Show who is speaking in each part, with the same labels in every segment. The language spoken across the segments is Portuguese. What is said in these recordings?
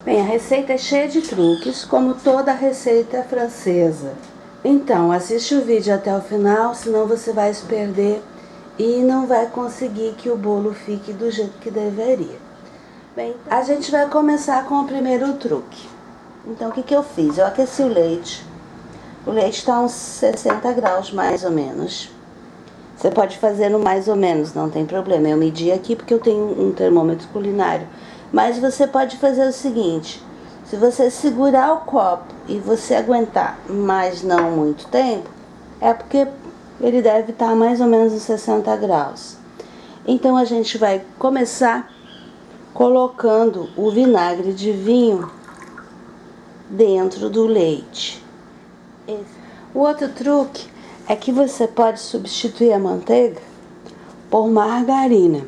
Speaker 1: Bem, a receita é cheia de truques, como toda receita francesa. Então, assiste o vídeo até o final, senão você vai se perder e não vai conseguir que o bolo fique do jeito que deveria. Bem, a gente vai começar com o primeiro truque. Então, o que eu fiz? Eu aqueci o leite. O leite está uns 60 graus, mais ou menos. Você pode fazer no mais ou menos, não tem problema. Eu medi aqui porque eu tenho um termômetro culinário. Mas você pode fazer o seguinte: se você segurar o copo e você aguentar, mas não muito tempo, é porque ele deve estar mais ou menos uns 60 graus. Então a gente vai começar colocando o vinagre de vinho dentro do leite. O outro truque é que você pode substituir a manteiga por margarina.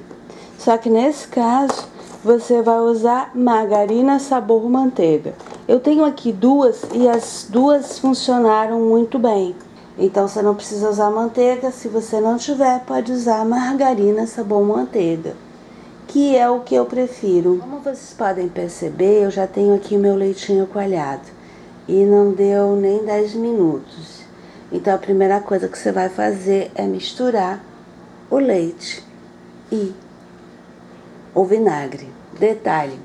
Speaker 1: Só que nesse caso, você vai usar margarina sabor manteiga. Eu tenho aqui duas e as duas funcionaram muito bem. Então você não precisa usar manteiga, se você não tiver, pode usar margarina sabor manteiga, que é o que eu prefiro. Como vocês podem perceber, eu já tenho aqui o meu leitinho coalhado e não deu nem 10 minutos. Então a primeira coisa que você vai fazer é misturar o leite e o vinagre. Detalhe,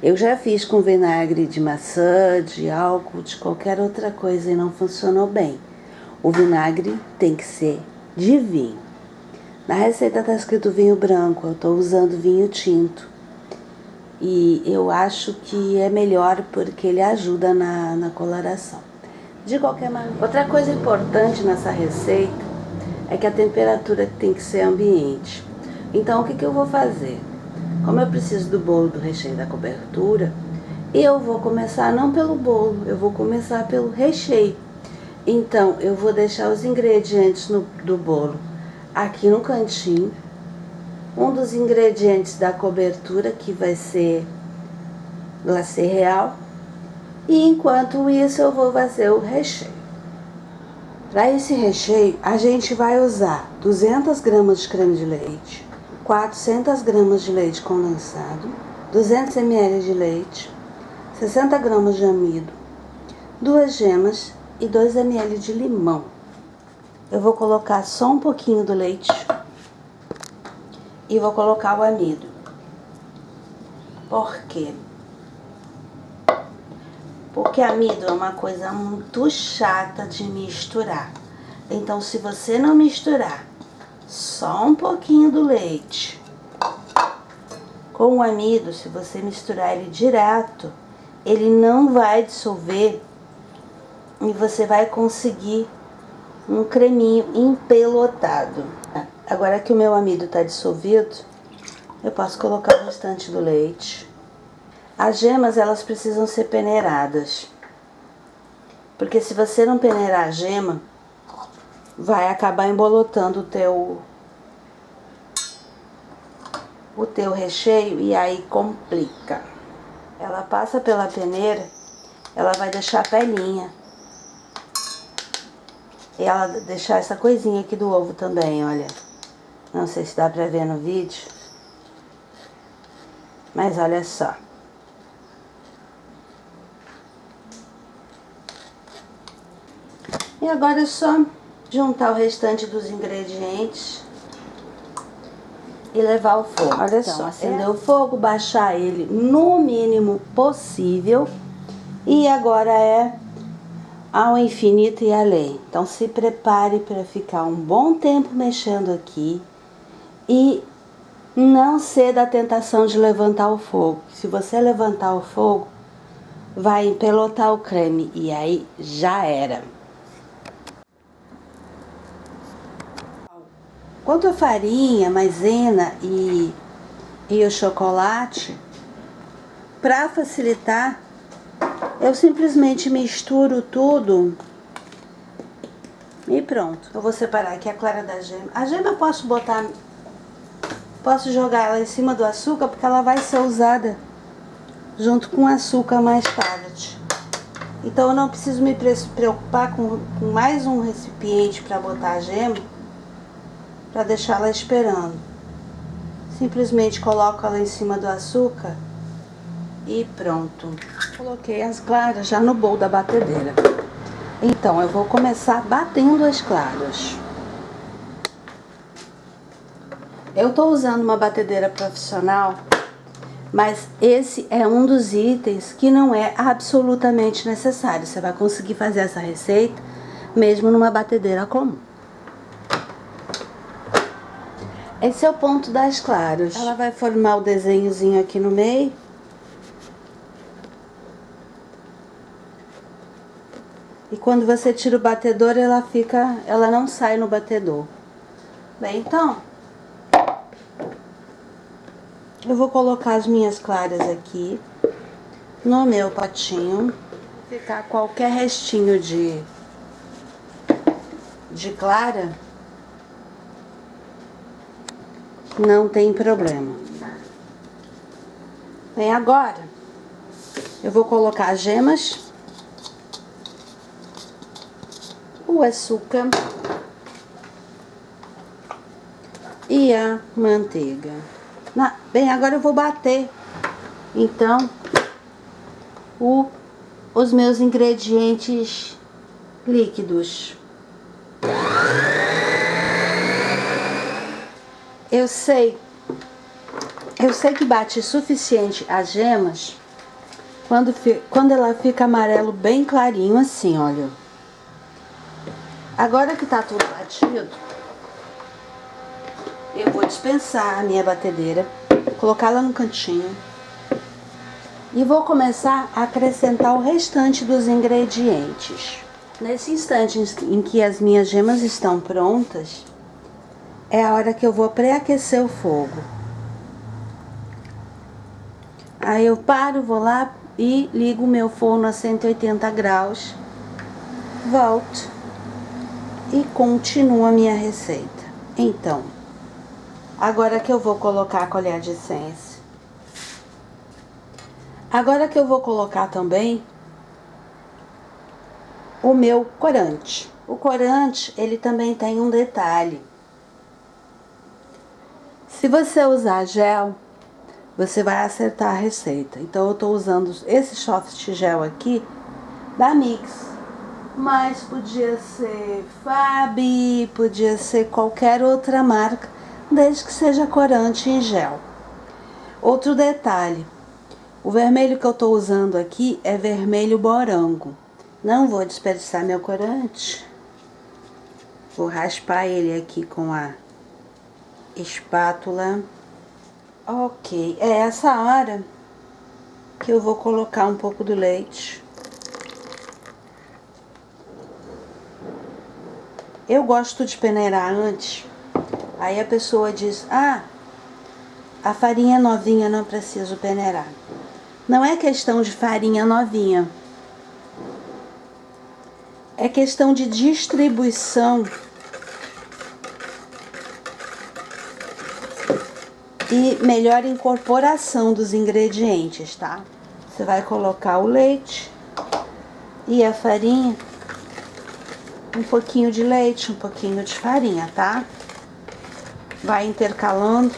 Speaker 1: eu já fiz com vinagre de maçã, de álcool, de qualquer outra coisa e não funcionou bem. O vinagre tem que ser de vinho. Na receita está escrito vinho branco, eu estou usando vinho tinto. E eu acho que é melhor porque ele ajuda na coloração. De qualquer maneira, outra coisa importante nessa receita é que a temperatura tem que ser ambiente. Então o que eu vou fazer? Como eu preciso do bolo, do recheio, da cobertura, eu vou começar não pelo bolo, eu vou começar pelo recheio. Então eu vou deixar os ingredientes do bolo aqui no cantinho. Um dos ingredientes da cobertura, que vai ser glacê real. E enquanto isso eu vou fazer o recheio. Para esse recheio, a gente vai usar 200 gramas de creme de leite, 400 gramas de leite condensado, 200 ml de leite, 60 gramas de amido, 2 gemas e 2 ml de limão. Eu vou colocar só um pouquinho do leite e vou colocar o amido. Por quê? Porque amido é uma coisa muito chata de misturar. Então, se você não misturar só um pouquinho do leite com o amido, se você misturar ele direto, ele não vai dissolver e você vai conseguir um creminho empelotado. Agora que o meu amido está dissolvido, eu posso colocar o restante do leite. As gemas, elas precisam ser peneiradas, porque se você não peneirar a gema, vai acabar embolotando o teu recheio e aí complica. Ela passa pela peneira, ela vai deixar a pelinha. E ela deixar essa coisinha aqui do ovo também, olha. Não sei se dá pra ver no vídeo, mas olha só. E agora é só juntar o restante dos ingredientes e levar ao forno. Olha só, acender o fogo, baixar ele no mínimo possível. E agora é ao infinito e além. Então se prepare para ficar um bom tempo mexendo aqui e não ceda à tentação de levantar o fogo. Se você levantar o fogo, vai empelotar o creme e aí já era. Quanto a farinha, maisena e o chocolate, para facilitar, eu simplesmente misturo tudo e pronto. Eu vou separar aqui a clara da gema. A gema eu posso jogar ela em cima do açúcar, porque ela vai ser usada junto com o açúcar mais tarde. Então eu não preciso me preocupar com mais um recipiente para botar a gema, para deixar ela esperando. Simplesmente coloco ela em cima do açúcar E pronto. Coloquei as claras já no bowl da batedeira. Então, eu vou começar batendo as claras. Eu tô usando uma batedeira profissional, mas esse é um dos itens que não é absolutamente necessário. Você vai conseguir fazer essa receita mesmo numa batedeira comum. Esse é o ponto das claras. Ela vai formar o desenhozinho aqui no meio. E quando você tira o batedor, ela não sai no batedor. Bem, então, eu vou colocar as minhas claras aqui no meu potinho. Ficar qualquer restinho de clara, não tem problema. Bem, agora eu vou colocar as gemas, o açúcar e a manteiga. Bem, agora eu vou bater, então, os meus ingredientes líquidos. Eu sei que bate suficiente as gemas quando ela fica amarelo bem clarinho assim, olha. Agora que tá tudo batido, eu vou dispensar a minha batedeira, colocá-la no cantinho e vou começar a acrescentar o restante dos ingredientes. Nesse instante em que as minhas gemas estão prontas, é a hora que eu vou pré-aquecer o fogo. Aí eu paro, vou lá e ligo o meu forno a 180 graus, volto e continuo a minha receita. Então, agora que eu vou colocar a colher de essência. Agora que eu vou colocar também o meu corante. O corante, ele também tem um detalhe. Se você usar gel, você vai acertar a receita. Então eu tô usando esse soft gel aqui da Mix. Mas podia ser Fabi, podia ser qualquer outra marca, desde que seja corante em gel. Outro detalhe, o vermelho que eu tô usando aqui é vermelho morango. Não vou desperdiçar meu corante. Vou raspar ele aqui com a espátula. Ok, é essa hora que eu vou colocar um pouco do leite. Eu gosto de peneirar antes. Aí a pessoa diz, a farinha é novinha, não preciso peneirar. Não é questão de farinha novinha. É questão de distribuição e melhor incorporação dos ingredientes, tá? Você vai colocar o leite e a farinha, um pouquinho de leite, um pouquinho de farinha, tá? Vai intercalando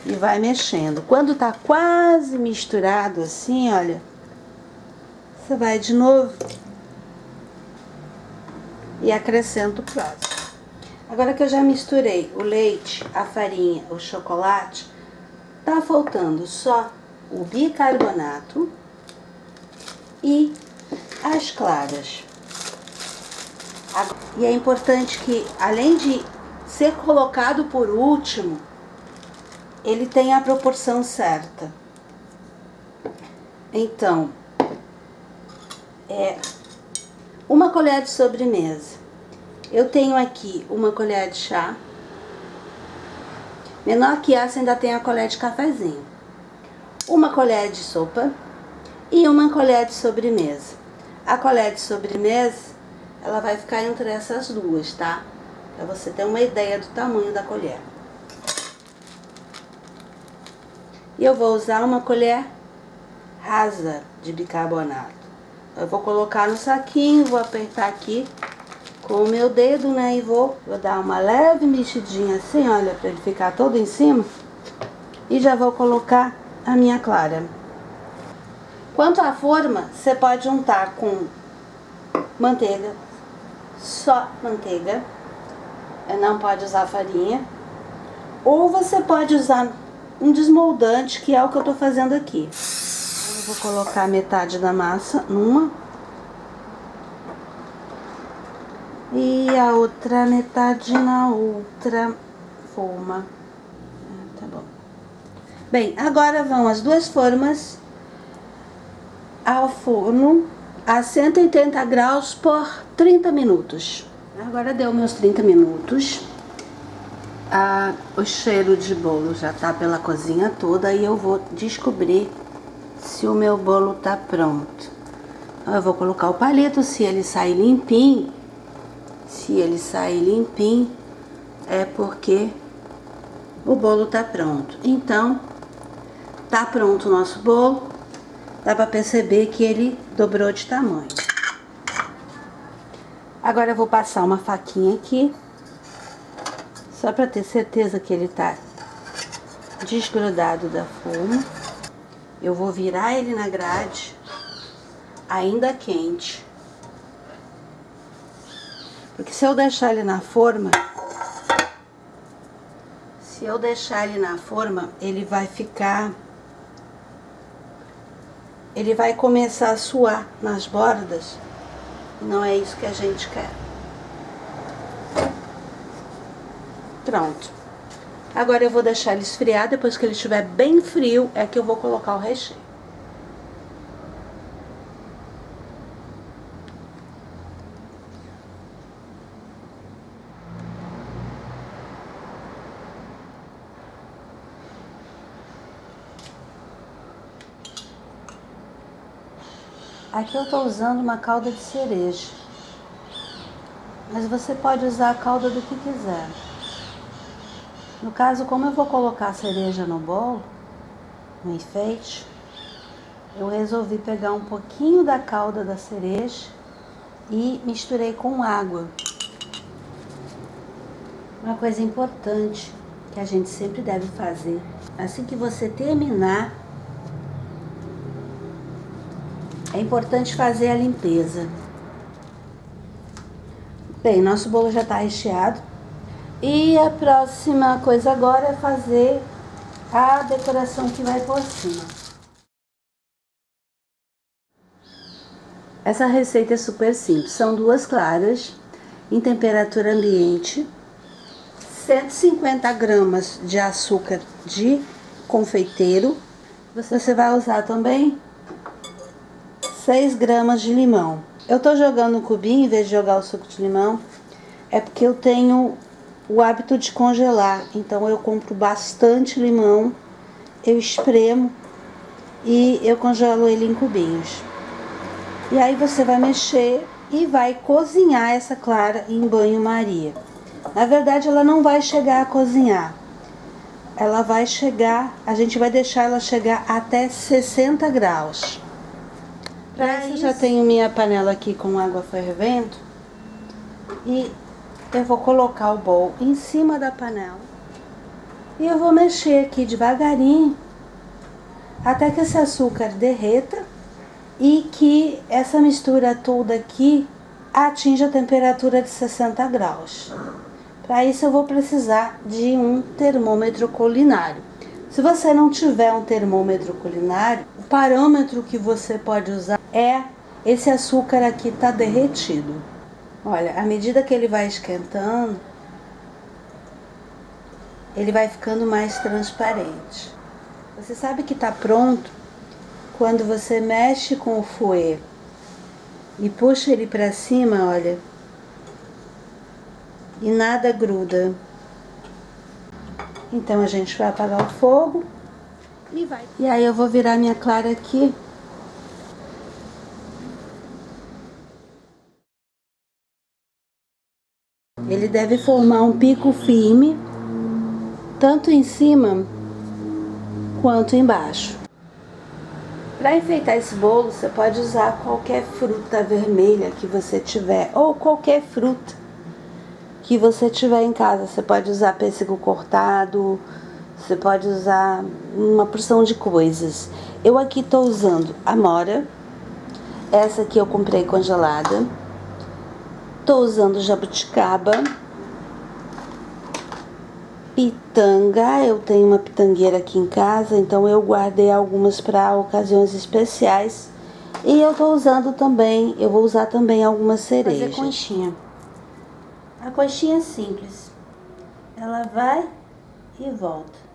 Speaker 1: e vai mexendo. Quando tá quase misturado assim, olha, você vai de novo e acrescenta o próximo. Agora que eu já misturei o leite, a farinha, o chocolate, tá faltando só o bicarbonato e as claras. E é importante que, além de ser colocado por último, ele tenha a proporção certa. Então, uma colher de sobremesa. Eu tenho aqui uma colher de chá. Menor que essa, ainda tem a colher de cafezinho. Uma colher de sopa e uma colher de sobremesa. A colher de sobremesa, ela vai ficar entre essas duas, tá? Pra você ter uma ideia do tamanho da colher. E eu vou usar uma colher rasa de bicarbonato. Eu vou colocar no saquinho, vou apertar aqui com o meu dedo, né? E vou dar uma leve mexidinha assim, olha, pra ele ficar todo em cima. E já vou colocar a minha clara. Quanto à forma, você pode untar com manteiga, só manteiga, não pode usar farinha, ou você pode usar um desmoldante, que é o que eu tô fazendo aqui. Eu vou colocar metade da massa numa e a outra metade na outra forma. Tá bom. Bem, agora vão as duas formas ao forno a 180 graus por 30 minutos. Agora deu meus 30 minutos. O cheiro de bolo já tá pela cozinha toda e eu vou descobrir se o meu bolo tá pronto. Eu vou colocar o palito, se ele sair limpinho. Se ele sair limpinho, é porque o bolo tá pronto. Então, tá pronto o nosso bolo. Dá pra perceber que ele dobrou de tamanho. Agora eu vou passar uma faquinha aqui, só pra ter certeza que ele tá desgrudado da forma. Eu vou virar ele na grade, ainda quente. Porque se eu deixar ele na forma, ele vai ficar... Ele vai começar a suar nas bordas. Não é isso que a gente quer. Pronto. Agora eu vou deixar ele esfriar. Depois que ele estiver bem frio, é que eu vou colocar o recheio. Aqui eu tô usando uma calda de cereja, mas você pode usar a calda do que quiser. No caso, como eu vou colocar a cereja no bolo, no enfeite, eu resolvi pegar um pouquinho da calda da cereja e misturei com água. Uma coisa importante que a gente sempre deve fazer, assim que você terminar, é importante fazer a limpeza. Bem, nosso bolo já está recheado. E a próxima coisa agora é fazer a decoração que vai por cima. Essa receita é super simples. São 2 claras em temperatura ambiente, 150 gramas de açúcar de confeiteiro. Você vai usar também 6 gramas de limão. Eu tô jogando um cubinho em vez de jogar o suco de limão, é porque eu tenho o hábito de congelar. Então eu compro bastante limão, eu espremo e eu congelo ele em cubinhos. E aí você vai mexer e vai cozinhar essa clara em banho-maria. Na verdade ela não vai chegar a cozinhar. Ela vai chegar, a gente vai deixar ela chegar até 60 graus. Para isso, já tenho minha panela aqui com água fervendo e eu vou colocar o bolo em cima da panela e eu vou mexer aqui devagarinho até que esse açúcar derreta e que essa mistura toda aqui atinja a temperatura de 60 graus. Para isso eu vou precisar de um termômetro culinário. Se você não tiver um termômetro culinário, o parâmetro que você pode usar é esse açúcar aqui tá derretido. Olha, à medida que ele vai esquentando, ele vai ficando mais transparente. Você sabe que tá pronto quando você mexe com o fouet e puxa ele para cima, olha, e nada gruda. Então a gente vai apagar o fogo e vai. E aí eu vou virar minha clara aqui. Ele deve formar um pico firme, tanto em cima quanto embaixo. Para enfeitar esse bolo, você pode usar qualquer fruta vermelha que você tiver, ou qualquer fruta que você tiver em casa. Você pode usar pêssego cortado, Você pode usar uma porção de coisas. Eu aqui estou usando amora. Essa aqui eu comprei congelada. Estou usando jabuticaba. Pitanga. Eu tenho uma pitangueira aqui em casa, então eu guardei algumas para ocasiões especiais. E eu vou usar também algumas cerejas. Fazer conchinha. A conchinha é simples. Ela vai e volta.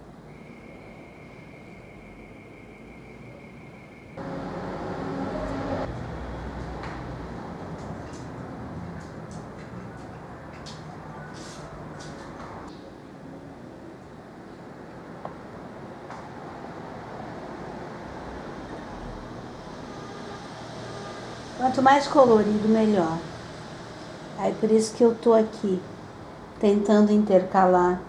Speaker 1: Quanto mais colorido, melhor. Aí por isso que eu tô aqui tentando intercalar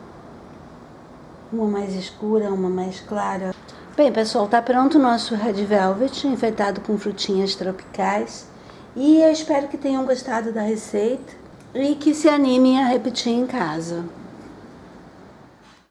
Speaker 1: uma mais escura, uma mais clara. Bem, pessoal, tá pronto o nosso Red Velvet, enfeitado com frutinhas tropicais. E eu espero que tenham gostado da receita e que se animem a repetir em casa.